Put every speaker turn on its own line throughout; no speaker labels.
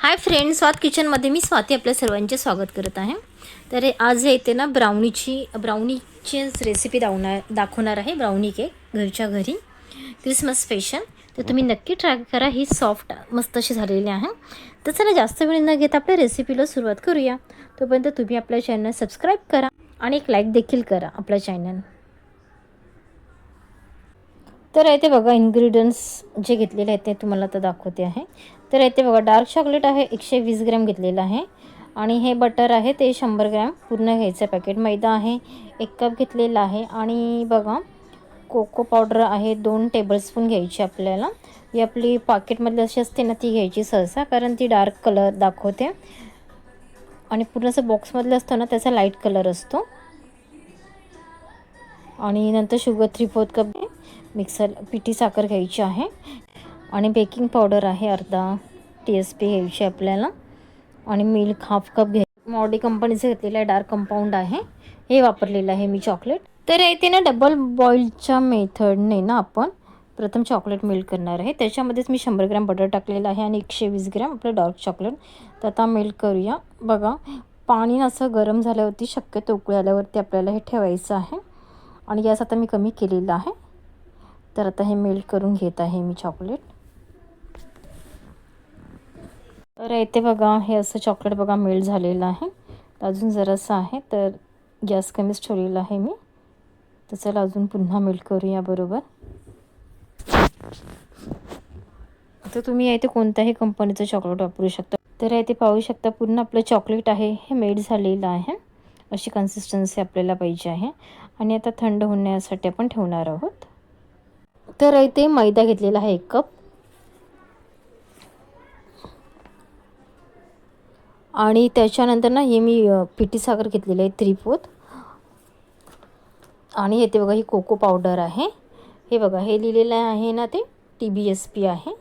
Hi friends, स्वाद किचनमध्ये मी स्वाती आपल्या सर्वांचे स्वागत करत आहे. तर आज येते ना ब्राउनीची रेसिपी दाखवणार आहे. ब्राउनी केक घरच्या घरी क्रिसमस स्पेशल. तर तुम्ही नक्की ट्राय करा. ही सॉफ्ट मस्त अशी झालेली आहे. तर चला जास्त वेळ न घेता आपल्या रेसिपीला सुरुवात करूया. तोपर्यंत तुम्ही आपल्या चॅनल सबस्क्राईब करा आणि एक लाईक देखील करा आपल्या चॅनल. तर इथे बघा इन्ग्रेडियंट्स जे घेतलेले आहेत ते तुम्हाला आता दाखवते आहे. तर इथे बघा डार्क चॉकलेट आहे 120 ग्रॅम घेतलेलं आहे. आणि हे बटर आहे ते 100 ग्रॅम पूर्ण घ्यायचं पॅकेट. मैदा आहे 1 कप घेतलेला आहे. आणि बघा कोको पावडर आहे 2 टेबलस्पून घ्यायची आपल्याला. ही आपली पॅकेटमधली अशी असते ना ती घ्यायची सहसा, कारण ती डार्क कलर दाखवते. आणि पूर्ण असं बॉक्समधलं असतं ना त्याचा लाईट कलर असतो. आणि नंतर शुगर 3/4 कप मिक्सर पिठी साखर घ्यायची आहे. आणि बेकिंग पावडर आहे अर्धा TSP घ्यायची आपल्याला. आणि मिल्क हाफ कप मॉडी कंपनीचं घेतलेलं आहे. डार्क कंपाऊंड आहे हे वापरलेलं आहे मी चॉकलेट. तर इथे ना डबल बॉईलच्या मेथडने ना आपण प्रथम चॉकलेट मेल्ट करणार आहे. त्याच्यामध्येच मी 100 ग्रॅम बटर टाकलेलं आहे आणि 120 ग्रॅम आपलं डार्क चॉकलेट. तर आता मेल्ट करूया. बघा पाणी असं गरम झाल्यावरती शक्यतो उकळी आल्यावरती आपल्याला हे ठेवायचं आहे. आणि गॅस आता मी कमी केलेला आहे. तर आता हे मेल्ट करून घेत आहे मी चॉकलेट. तर इथे बघा हे असं चॉकलेट बघा मेल्ट झालेलं आहे. अजून जरासं आहे तर गॅस कमीच ठेवलेला आहे मी. तर चला अजून पुन्हा मेल्ट करूया बरोबर. तर तुम्ही इथे कोणत्याही कंपनीचं चॉकलेट वापरू शकता. तर इथे पाहू शकता पूर्ण आपलं चॉकलेट आहे हे मेल्ट झालेलं आहे. अशी कन्सिस्टन्सी आपल्याला पाहिजे आहे. आणि आता थंड होण्यासाठी आपण ठेवणार आहोत. तर इथे मैदा घेतलेला आहे 1 कप. आणि त्याच्यानंतर ना हे मी पिठी साखर घेतलेली आहे 3/4. आणि इथे बघा ही कोको पावडर आहे. हे बघा हे लिहिलेलं आहे ना ते TBSP आहे.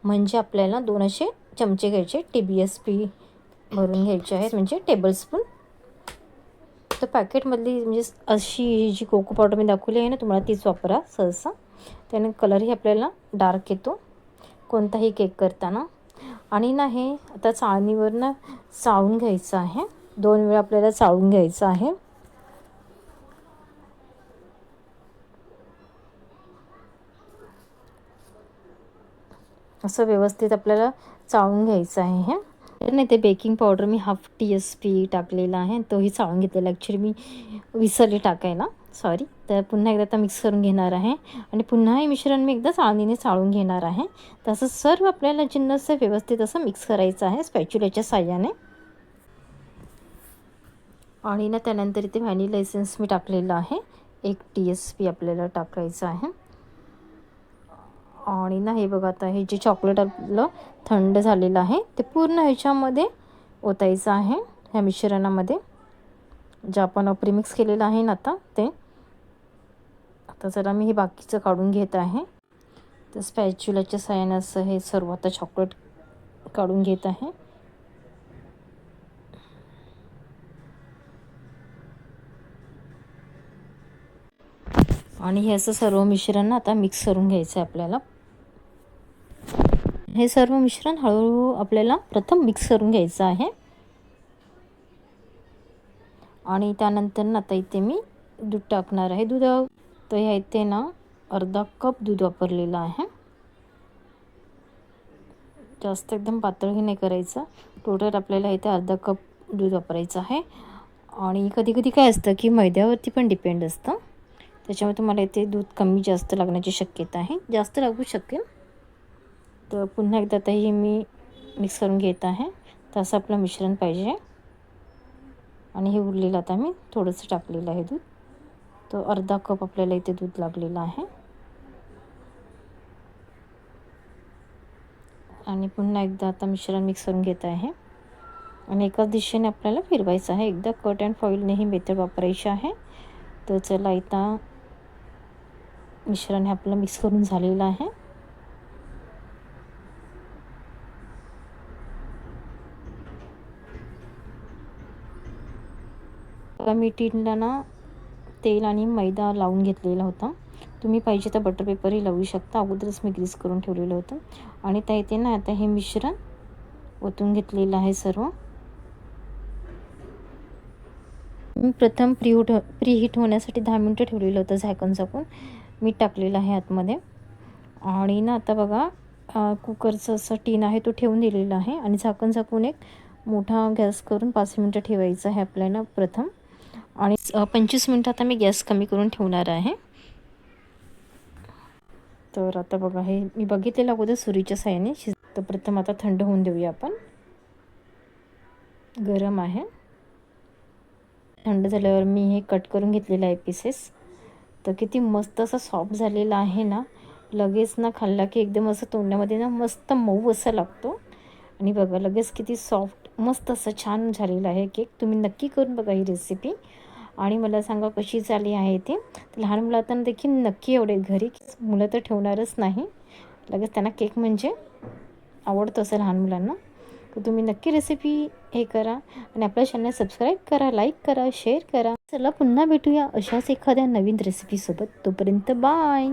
म्हणजे आपल्याला 2 असे चमचे घ्यायचे. TBSP भरून घ्यायचे आहेत म्हणजे टेबलस्पून. तर पॅकेटमधली म्हणजे अशी जी कोको पावडर मी दाखवली आहे ना तुम्हाला तीच वापरा सहसा. त्याने कलरही आपल्याला डार्क येतो कोणताही केक करताना. आणि ना हे आता चाळणीवर ना चाळून घ्यायचं आहे. 2 वेळा आपल्याला चाळून घ्यायचं आहे. असं व्यवस्थित आपल्याला चाळून घ्यायचं आहे हे. तर नाही ते बेकिंग पावडर मी हाफ TSP टाकलेला आहे. तोही चाळून घेतलेला. ॲक्च्युली मी विसरले टाकायला, सॉरी. तर पुन्हा एकदा आता मिक्स करून घेणार आहे. आणि पुन्हा हे मिश्रण मी एकदा चाळणीने चाळून घेणार आहे. तसं सर्व आपल्याला जिन्नस व्यवस्थित असं मिक्स करायचं आहे स्पॅच्युलाच्या साह्याने. आणि ना त्यानंतर इथे व्हॅनिला एसेन्स मी टाकलेलं आहे 1 TSP आपल्याला टाकायचं आहे. आणि ना हे बघा आता हे जे चॉकलेट आपलं थंड झालेलं आहे ते पूर्ण ह्याच्यामध्ये ओतायचं आहे ह्या मिश्रणामध्ये जे आपण प्रीमिक्स केलेलं आहे ना आता ते. आता जरा मी हे बाकीचं काढून घेत आहे. तर स्पॅच्युलाच्या साहाय्याने असं हे सर्व आता चॉकलेट काढून घेत आहे. आणि हे असं सर्व मिश्रण आता मिक्स करून घ्यायचं आहे आपल्याला. हे सर्व मिश्रण हळूहळू आपल्याला प्रथम मिक्स करून घ्यायचं आहे. आणि त्यानंतर आता इथे मी दूध टाकणार आहे. दूध तर ह्या इथे ना अर्धा कप दूध वापरलेलं आहे. जास्त एकदम पातळही नाही करायचं. टोटल आपल्याला इथे अर्धा कप दूध वापरायचं आहे. आणि कधी कधी काय असतं की मैद्यावरती पण डिपेंड असतं. त्याच्यामुळे तुम्हाला इथे दूध कमी जास्त लागण्याची शक्यता आहे. जास्त लागू शकेल. तर पुन्हा एकदा आता हे मी मिक्स करून घेत आहे. तसं आपलं मिश्रण पाहिजे. आणि हे उरलेलं आता मी थोडंसं टाकलेलं आहे दूध. तर अर्धा कप आपल्याला इथे दूध लागलेलं आहे. आणि पुन्हा एकदा आता मिश्रण मिक्स करून घेत आहे. आणि एकाच दिशेने आपल्याला फिरवायचं आहे. एकदा कट अँड फॉईलने ही मेथड वापरायची आहे. तर चला आता मिश्रण हे आपलं मिक्स करून झालेलं आहे. मी टिनला ना तेल आणि मैदा लावून घेतलेला होता. तुम्ही पाहिजे तर बटर पेपरही लावू शकता. अगोदरच मी ग्रीस करून ठेवलेलं होतं. आणि त्या इथे ना आता हे मिश्रण ओतून घेतलेलं आहे सर्व. मी प्रथम प्रीहीट होण्यासाठी 10 मिनटं ठेवलेलं होतं झाकण झाकून. मीठ टाकलेलं आहे आतमध्ये. आणि ना आता बघा कुकरचं असं टीन आहे तो ठेवून दिलेला आहे आणि झाकण झाकून एक मोठा गॅस करून 5 मिनटं ठेवायचं आहे आपल्याला प्रथम. आणि 25 मिनटं आता मी गॅस कमी करून ठेवणार आहे. तर आता बघा हे मी बघितलेलं अगोदर सुरीच्या साहाय्याने तर प्रथम आता थंड होऊन देऊया आपण. गरम आहे. थंड झाल्यावर मी हे कट करून घेतलेलं आहे पीसेस. तर किती मस्त असं सॉफ्ट झालेलं आहे ना. लगेच ना खाल्ला की एकदम असं तोंडामध्ये ना मस्त मऊ असं लागतो. आणि बघा लगेच किती सॉफ्ट मस्त असं छान झालेलं आहे केक. तुम्ही नक्की करून बघा ही रेसिपी आणि मला सांगा कशी झाली आहे ते. तर लहान मुलांना देखील नक्की आवडेल घरी. मुलं तर ठेवणारच नाही. लगेच त्यांना केक म्हणजे आवडतो असं लहान मुलांना. तर तुम्ही नक्की रेसिपी हे करा आणि आपल्या चॅनल सबस्क्राईब करा, लाईक करा, शेअर करा. चला पुन्हा भेटूया अशाच एखाद्या नवीन रेसिपीसोबत. तोपर्यंत बाय.